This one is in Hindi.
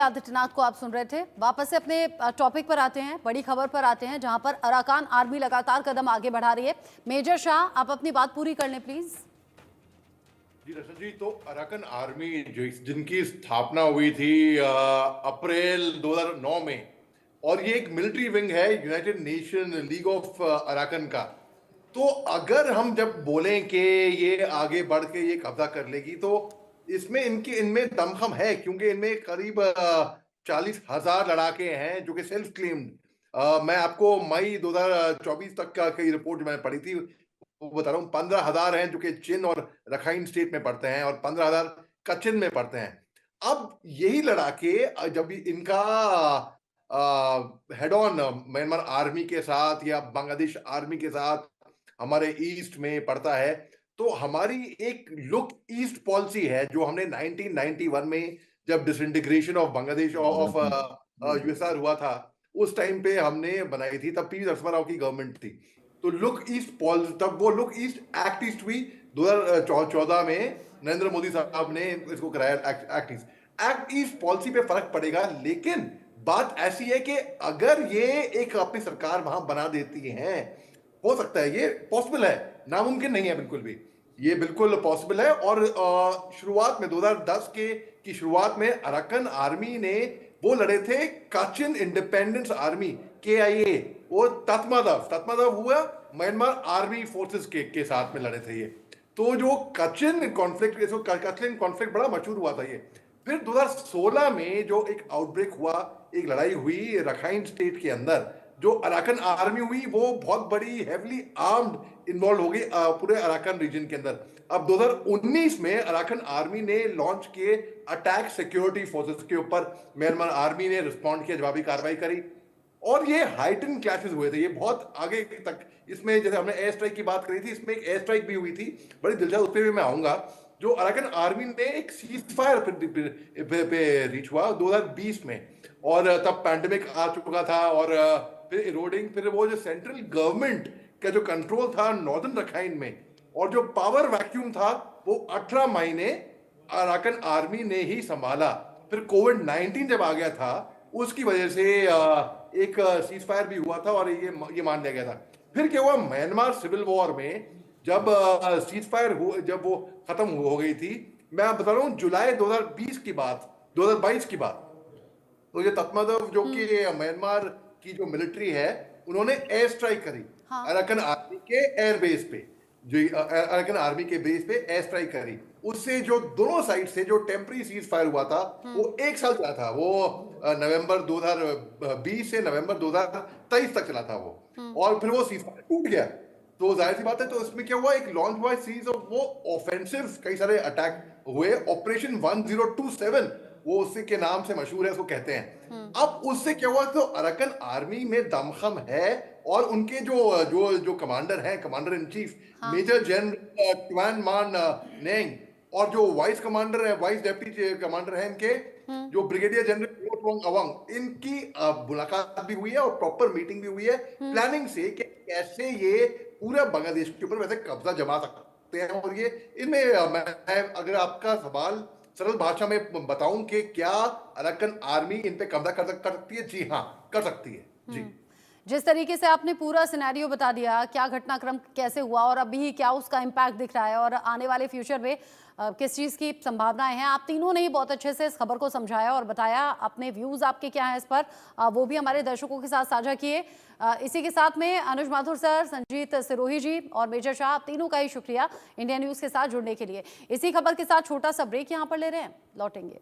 आदित्यनाथ को आप सुन रहे थे। वापस से अपने टॉपिक पर आते हैं, बड़ी खबर पर आते हैं, जहां पर अराकान आर्मी लगातार कदम आगे बढ़ा रही है। मेजर शाह, आप अपनी बात पूरी कर लें प्लीज। जी रशन जी, तो अराकन आर्मी जिनकी स्थापना हुई थी अप्रैल 2009 में, और ये एक मिलिट्री विंग है United nation league of Arakan का। तो अगर हम जब बोलें कि ये आगे बढ़ के ये कब्जा कर लेगी, तो इसमें इनमें दमखम है, क्योंकि इनमें करीब 40,000 लड़ाके हैं जो कि सेल्फ क्लेम्ड। मैं आपको मई 2024 तक का की रिपोर्ट जो मैंने पढ़ी थी वो बता रहा हूँ। 15,000 हैं जो कि चिन और रखाइन स्टेट में पड़ते हैं, और 15,000 कचिन में पड़ते हैं। अब यही लड़ाके जब इनका हेड ऑन म्यांमार आर्मी के साथ या बांग्लादेश आर्मी के साथ हमारे ईस्ट में पड़ता है, तो हमारी एक लुक ईस्ट पॉलिसी है जो हमने 1991 में जब disintegration of Bangladesh of USR हुआ था, उस टाइम पे हमने बनाई थी। तब पी नरसिम्हा राव की गवर्नमेंट थी। तो लुक ईस्ट पॉलिसी, तब वो लुक ईस्ट एक्ट ईस्ट हुई 2014 में। नरेंद्र मोदी साहब ने इसको कराया एक्ट ईस्ट पॉलिसी पे फर्क पड़ेगा। लेकिन बात ऐसी है कि अगर ये एक अपनी सरकार वहां बना देती हैं, हो सकता है, ये पॉसिबल है, नामुमकिन नहीं है बिल्कुल भी, ये बिल्कुल पॉसिबल है। और शुरुआत में 2010 की शुरुआत में अराकन आर्मी ने वो लड़े थे काचिन इंडिपेंडेंस आर्मी KIA, वो तत्मादव हुआ म्यांमार आर्मी फोर्सेस के साथ में लड़े थे ये। तो जो कचिन कॉन्फ्लिक्ट बड़ा मशहूर हुआ था ये। फिर 2016 में जो एक आउटब्रेक हुआ, एक लड़ाई हुई रखाइन स्टेट के अंदर, जो अराकन आर्मी हुई, वो बहुत बड़ी हेवली आर्म्ड इन्वॉल्व हो गई पूरे अराकन रीजन के अंदर। अब 2019 में अराकन आर्मी ने लॉन्च किए अटैक सिक्योरिटी फोर्सेस के ऊपर। म्यांमार आर्मी ने रिस्पॉन्ड किया, जवाबी कार्रवाई करी, और ये हाइटन क्लैशेस हुए थे, ये बहुत आगे तक। इसमें जैसे हमने एयर स्ट्राइक की बात करी थी, इसमें एक एयर स्ट्राइक भी हुई थी, बड़ी दिलचस्प, उस पर भी मैं आऊंगा। जो अराकन आर्मी ने एक सीज फायर पे रीच हुआ 2020 में, और तब पैंडेमिक आ चुका था, और फिर इरोडिंग, फिर वो जो सेंट्रल गवर्नमेंट का जो कंट्रोल था नॉर्दर्न रखाइन में, और जो पावर वैक्यूम था, वो 18 महीने अराकन आर्मी ने ही संभाला। फिर कोविड-19 जब आ गया था, उसकी वजह से एक सीज फायर भी हुआ था, और ये मान लिया गया था। फिर क्या हुआ, म्यांमार सिविल वॉर में जब सीज फायर जब वो खत्म हो गई थी, मैं बता रहा हूँ जुलाई 2020 की बात, 2022 की बात। तो ये तत्मादव जो कि म्यांमार की जो मिलिट्री है, उन्होंने एयर स्ट्राइक करी अराकन आर्मी के एयर बेस पे, जो अराकन आर्मी के बेस पे एयर स्ट्राइक करी। उससे जो दोनों साइड से जो टेम्पररी सीज फायर हुआ था, वो 1 साल चला था। वो नवंबर 2020 से नवंबर 2023 तक चला था वो, और फिर वो सीज फायर टूट गया। तो जाहिर सी बात है, तो इसमें क्या हुआ, एक लॉन्च हुआ सीरीज ऑफ वो ऑफेंसिव, कई सारे अटैक हुए। ऑपरेशन 1027 वो उसी के नाम से मशहूर है, उसको कहते हैं। अब उससे क्या हुआ, तो अराकन आर्मी में दमखम है, और उनके जो जो जो कमांडर हैं, commander in chief major general ट्वान मान नेंग, और जो वाइस कमांडर है, वाइस डेप्यूटी कमांडर है इनके, जो ब्रिगेडियर जनरल रोंग अवंग, इनकी मुलाकात भी हुई है, और प्रॉपर मीटिंग भी हुई है प्लानिंग से कि कैसे ये पूरा बांग्लादेश के ऊपर वैसे कब्जा जमा सकते हैं। और ये इनमें मैं अगर आपका सवाल सरल भाषा में बताऊं कि क्या अराकन आर्मी इन पे कब्जा कर सकती है, जी हाँ, कर सकती है जी। जिस तरीके से आपने पूरा सिनेरियो बता दिया, क्या घटनाक्रम कैसे हुआ और अभी क्या उसका इम्पैक्ट दिख रहा है, और आने वाले फ्यूचर में किस चीज़ की संभावनाएं हैं, आप तीनों ने ही बहुत अच्छे से इस खबर को समझाया और बताया। अपने व्यूज़ आपके क्या हैं इस पर, वो भी हमारे दर्शकों के साथ साझा किए। इसी के साथ में अनुज माथुर सर, संजीत सिरोही जी और मेजर शाह, आप तीनों का ही शुक्रिया इंडिया न्यूज़ के साथ जुड़ने के लिए। इसी खबर के साथ छोटा सा ब्रेक यहाँ पर ले रहे हैं, लौटेंगे।